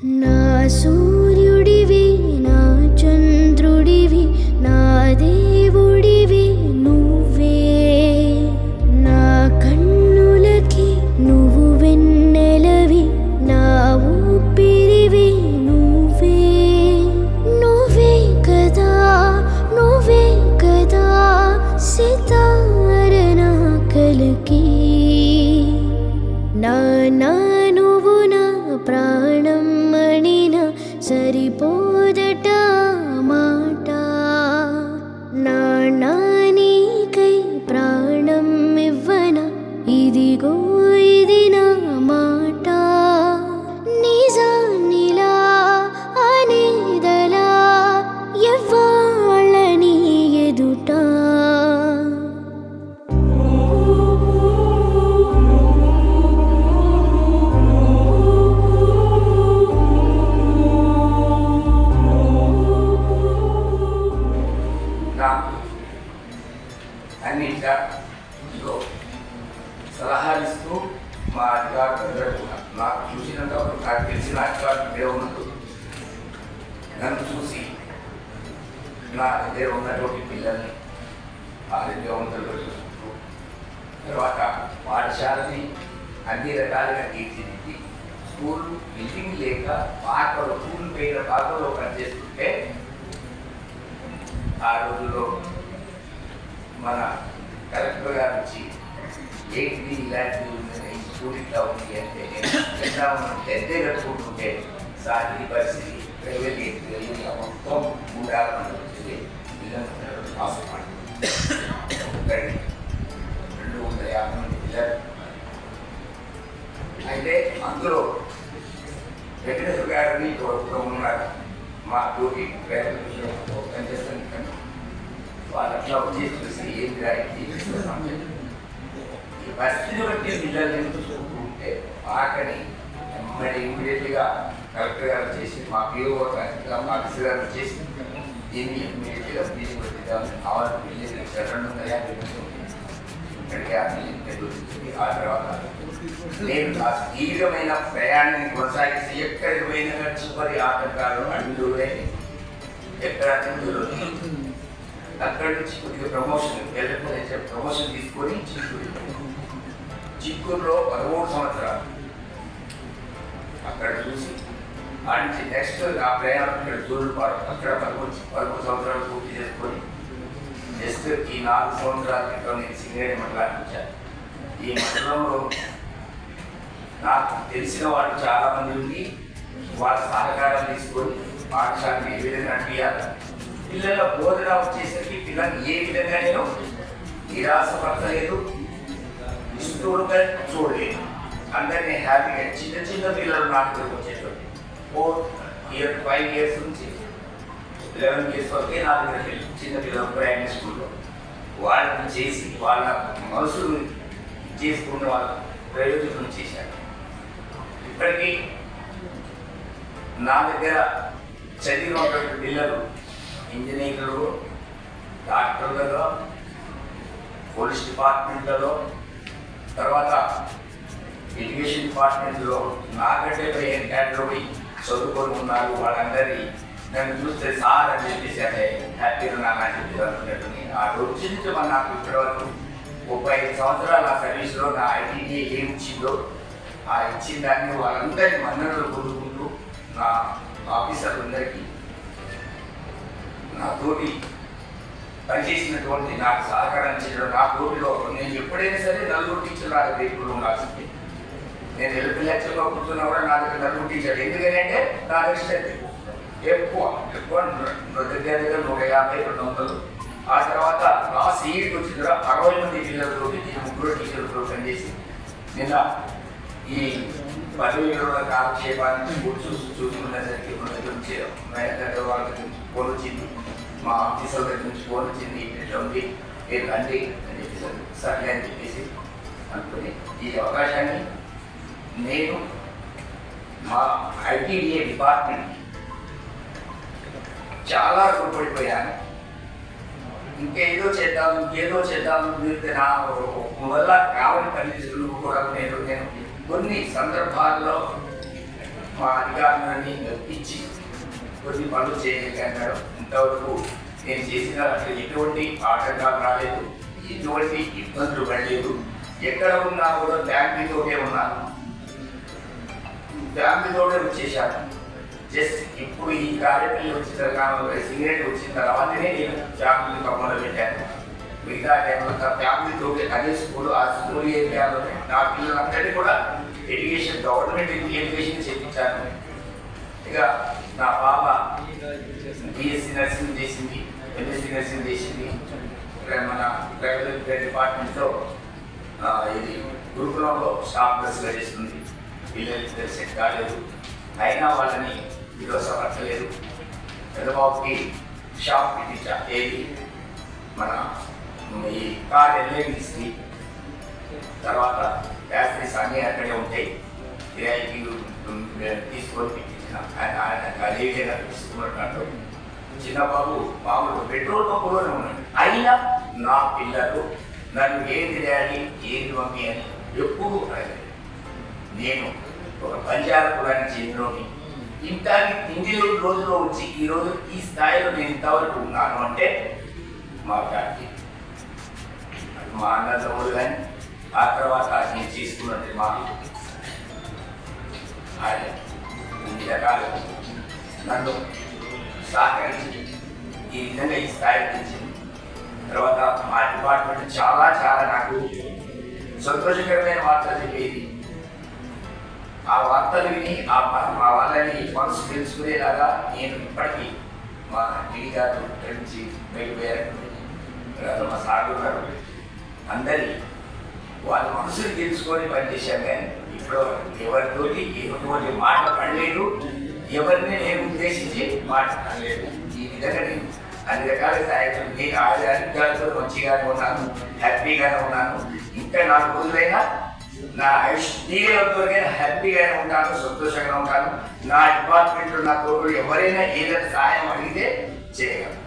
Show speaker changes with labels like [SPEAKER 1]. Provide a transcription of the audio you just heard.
[SPEAKER 1] నా సూర్యుడివి నా చంద్రుడివి నా దేవుడివి నువ్వే నా కన్నులకి నువ్వు వెన్నెలవి నా ఊపిరివి నువ్వే నువ్వే కదా నువ్వే కదా సితార నా కలకి నా నా నువ్వు నా ప్రాణం మణిన సరిపోదట మాట నా నా నీకై ప్రాణం ఇవ్వన ఇదిగో ఇది నా మాట నిజానిలా అనేదలా ఎవ్వాళ్ళని ఎదుట
[SPEAKER 2] అన్నింటిలో సలహాలు ఇస్తూ మా అధికారులు నాకు చూసినంత నాకు తెలిసిన అధికారులు ఉన్నట్టు నన్ను చూసి నా దగ్గర ఉన్నటువంటి పిల్లల్ని ఆరోగ్యవంతులుగా చూసుకుంటూ తర్వాత పాఠశాలని అన్ని రకాలుగా తీర్చిదిద్ది స్కూల్ బిల్డింగ్ లేక పాకలో స్కూల్ పేరు పాకలో పనిచేస్తుంటే ఆ రోజుల్లో మన కలెక్టర్ గారు వచ్చి ఏంటి ఇలాంటి స్కూల్ ఇట్లా ఉంది అంటే ఎట్లా పెద్ద కట్టుకుంటుంటే సార్ ఈ పరిస్థితి ప్రైవేట్ మొత్తం 3 మంది వచ్చింది పిల్లలు పాస్ పడి 250 మంది పిల్లలు అయితే అందులో వెంకటేశ్వర గారిని ఉన్నారు మా టూకి పనిచేస్తాను వాళ్ళు అట్లా వచ్చి చూసి ఏం ఈ పరిస్థితిని బట్టి పిల్లల్ని చూసుకుంటూ ఉంటే ఆకని మరి ఇమ్మీడియట్గా కలెక్టర్ గారు చేసి మా పిఓ ఆఫీసర్ గారు చేసి దీన్ని ఇమ్మీడియట్గా బిల్డింగ్ పెట్టిద్దామని కావాలి బిల్డింగ్ 250 ఇక్కడికి ఆ బిల్డింగ్ పెరుగుతుంది. ఆ తర్వాత నేను ఆ తీవ్రమైన ప్రయాణాన్ని కొనసాగిస్తే ఎక్కడికి పోయినా చివరి ఆటంకాలను అడ్డులే ఎక్కడ అక్కడి నుంచి కొద్దిగా ప్రమోషన్ ప్రమోషన్ తీసుకొని చిత్తూరులో 13 సంవత్సరాలు అక్కడ చూసి ఆ నుంచి నెక్స్ట్ ఆ ప్రయాణం ఇక్కడ జూరుపాడు అక్కడ 13 సంవత్సరాలు పూర్తి చేసుకొని నెక్స్ట్ ఈ 4 సంవత్సరాల క్రితం నేను సింగరేణి మండలానికి వచ్చాను. ఈ మండలంలో నాకు తెలిసిన వాళ్ళు చాలామంది ఉండి వాళ్ళ సహకారం తీసుకొని పాఠశాలను ఏ విధంగా నడిపియాలి పిల్లల బోధన వచ్చేసరికి పిల్లలు ఏ విధంగా నేను నిరాశపడలేదు ఇష్టంగా చూడలేదు. అందరినీ హ్యాపీగా చిన్న చిన్న పిల్లలు నాకు వచ్చేటప్పుడు 5 ఇయర్స్ నుంచి 11 ఇయర్స్ వరకే నా దగ్గర చిన్న పిల్లలు ప్రైమరీ స్కూల్లో వాళ్ళని చేసి వాళ్ళ మనసులు చేసుకున్న వాళ్ళ ప్రయోజనం చేశారు. ఇప్పటికీ నా దగ్గర చదివినటువంటి పిల్లలు ఇంజనీర్లు డాక్టర్లలో పోలీస్ డిపార్ట్మెంట్లలో తర్వాత ఎడ్యుకేషన్ డిపార్ట్మెంట్లో నాకంటే క్యాడర్ పోయి చదువుకొని ఉన్నారు. వాళ్ళందరి నన్ను చూస్తే సార్ అని చెప్పేసి అంటే హ్యాపీగా నాకు చెప్పేది. ఆ రోజు నుంచి నాకు ఇప్పటి వరకు 35 సంవత్సరాల నా సర్వీస్లో నా ఐటీడీఏ ఏమి ఇచ్చిందో ఆ ఇచ్చిన దాన్ని వాళ్ళందరినీ మన్ననలు పొందుకుంటూ నా ఆఫీసర్లందరికీ నా తోటి పనిచేసినటువంటి నాకు సహకారం చేయడం నా తోటిలో నేను ఎప్పుడైనా సరే 4 టీచర్లు నా దగ్గర ఉండాల్సింది. నేను 11 లక్షల్లో కూర్చున్నా కూడా నా దగ్గర 4 టీచర్లు ఎందుకంటే నా దగ్గర ఎక్కువ దగ్గర 150-200. ఆ తర్వాత నా సీట్కి వచ్చిన 60 మంది పిల్లలతో నేను 3 టీచర్లతో పనిచేసి నిన్న ఈ పదవిలో కాలక్షేపాన్ని చూసుకునేసరికి మన దగ్గర నుంచి వాళ్ళ నుంచి ఫోన్ వచ్చింది, మా ఆఫీసర్ దగ్గర నుంచి ఫోన్ వచ్చింది, ఇట్లా ఉంది ఏంటండి అని చెప్పేసి సరే అని చెప్పేసి అనుకుని ఈ అవకాశాన్ని నేను మా ఐటీడీఏ డిపార్ట్మెంట్ చాలా రుణపడిపోయాను. ఇంకేదో చేద్దాం నా వల్ల కావాలని పనిచేసుకుని కూడా నేను కొన్ని సందర్భాల్లో మా అధికారులని మెప్పించి కొన్ని పనులు చేయగలిగాడు. ఇంతవరకు నేను చేసిన ఎటువంటి ఆటంకాలు రాలేదు, ఎటువంటి ఇబ్బందులు పడలేదు. ఎక్కడ ఉన్నా కూడా ఫ్యామిలీతోనే ఉన్నాను, ఫ్యామిలీతోనే వచ్చేసాను. జస్ట్ ఇప్పుడు ఈ కార్యక్రమం వచ్చిన తర్వాత సిగరెట్ వచ్చిన తర్వాతనే నేను ఫ్యామిలీ కమ్మలో పెట్టాను. మిగతా టైంలో ఫ్యామిలీతో అదే స్కూల్, ఆ స్కూల్ ఏరియాలోనే నా పిల్లలందరినీ కూడా ఎడ్యుకేషన్, గవర్నమెంట్ ఎడ్యుకేషన్ చేయించాను. ఇక నా పాప బిఎస్సీ నర్సింగ్ చేసింది, ఎంఎస్సీ నర్సింగ్ చేసింది. మన ప్రైవేట్ డిపార్ట్మెంట్లో ఇది గురుకులంలో స్టాఫ్ నర్స్గా చేస్తుంది. పిల్లలు సెట్ కాలేదు, అయినా వాళ్ళని విరోసపరచలేదు. పెద్దబాబుకి షాప్ పెట్టించా, ఏది మన ఈ కార్ ఎల్ఐడిస్కి. తర్వాత ఫ్యాక్టరీస్ అన్నీ అక్కడే ఉంటాయి, కిరాయికి తీసుకొని పెట్టించిన ఆయన అదేవిధంగా తీసుకున్నట్టు. చిన్నబాబు మామూలు పెట్రోల్ పంపులోనే ఉన్నాడు, అయినా నా పిల్లలు నన్ను ఏంటి డాడీ ఏంటి మమ్మీ అని ఎప్పుడు అడగలేదు. నేను ఒక బంజారా కులానికి చెందినోని, ఇంటానికి తిండి లేని రోజులో వచ్చి ఈరోజు ఈ స్థాయిలో నేను ఇంతవరకు ఉన్నాను అంటే మా ఫ్యామిలీ, మా అన్నదమ్ముడు కానీ, ఆ తర్వాత నేను చేసుకున్నట్టు మా ఆయన ఇన్ని రకాలు నన్ను సహకరించి ఈ విధంగా ఈ స్థాయికి తెచ్చింది. తర్వాత మా డిపార్ట్మెంట్ చాలా చాలా నాకు సంతోషకరమైన వార్తలు చెప్పేది. ఆ వార్తలు విని మా వాళ్ళని మనసు తెలుసుకునేలాగా నేను ఇప్పటికీ మా టీవీ గారు నుంచి బయటపోయారు, మా సాగు గారు అందరి వాళ్ళ మనసుని తెలుసుకొని పనిచేశాను. కానీ ఇప్పుడు ఎవరితోటి ఎటువంటి మాట పడలేదు, ఎవరిని నేను ఉద్దేశించి మాట్లాడలేదు. ఈ విధంగా నేను అన్ని రకాల సహాయం, నేను ఆరోగ్యాలతో మంచిగానే ఉన్నాను, హ్యాపీగానే ఉన్నాను. ఇంకా 4 రోజులైనా నా ఆయుష్ తీరేతో హ్యాపీగానే ఉంటాను, సంతోషంగా ఉంటాను. నా డిపార్ట్మెంట్లో నా తోడు ఎవరైనా ఏదైనా సహాయం అడిగితే చేయగలను.